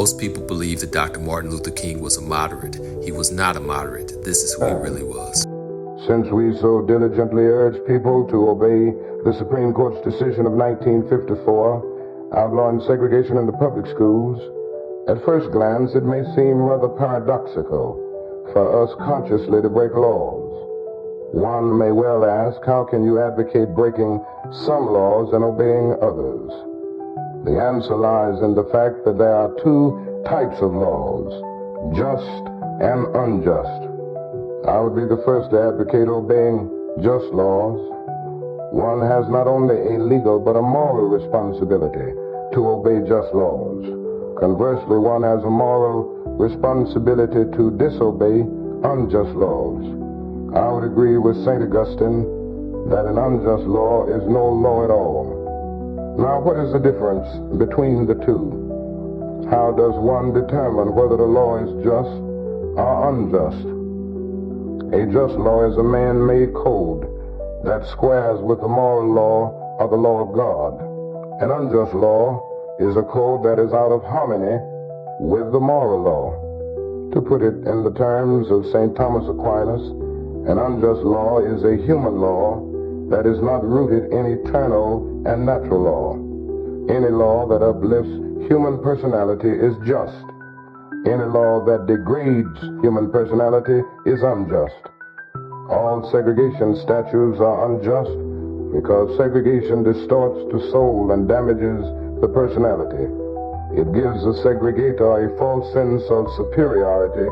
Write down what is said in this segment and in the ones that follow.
Most people believe that Dr. Martin Luther King was a moderate. He was not a moderate. This is who he really was. Since we so diligently urge people to obey the Supreme Court's decision of 1954, outlawing segregation in the public schools, at first glance it may seem rather paradoxical for us consciously to break laws. One may well ask, how can you advocate breaking some laws and obeying others? The answer lies in the fact that there are two types of laws, just and unjust. I would be the first to advocate obeying just laws. One has not only a legal but a moral responsibility to obey just laws. Conversely, one has a moral responsibility to disobey unjust laws. I would agree with St. Augustine that an unjust law is no law at all. Now, what is the difference between the two? How does one determine whether the law is just or unjust? A just law is a man-made code that squares with the moral law or the law of God. An unjust law is a code that is out of harmony with the moral law. To put it in the terms of St. Thomas Aquinas, an unjust law is a human law that is not rooted in eternal and natural law. Any law that uplifts human personality is just. Any law that degrades human personality is unjust. All segregation statutes are unjust because segregation distorts the soul and damages the personality. It gives the segregator a false sense of superiority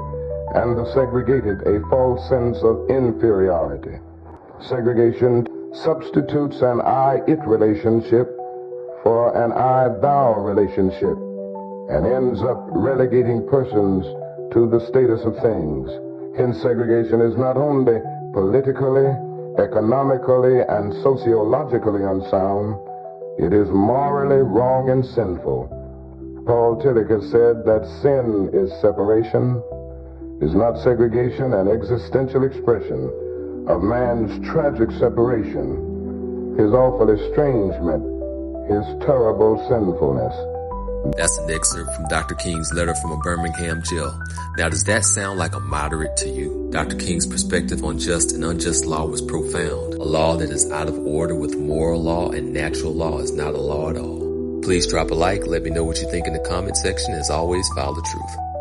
and the segregated a false sense of inferiority. Segregation substitutes an I-it relationship for an I-thou relationship and ends up relegating persons to the status of things. Hence, segregation is not only politically, economically, and sociologically unsound, it is morally wrong and sinful. Paul Tillich has said that sin is separation, is not segregation, an existential expression of man's tragic separation, his awful estrangement, his terrible sinfulness. That's an excerpt from Dr. King's letter from a Birmingham jail. Now, does that sound like a moderate to you? Dr. King's perspective on just and unjust law was profound. A law that is out of order with moral law and natural law is not a law at all. Please drop a like. Let me know what you think in the comment section. As always, follow the truth.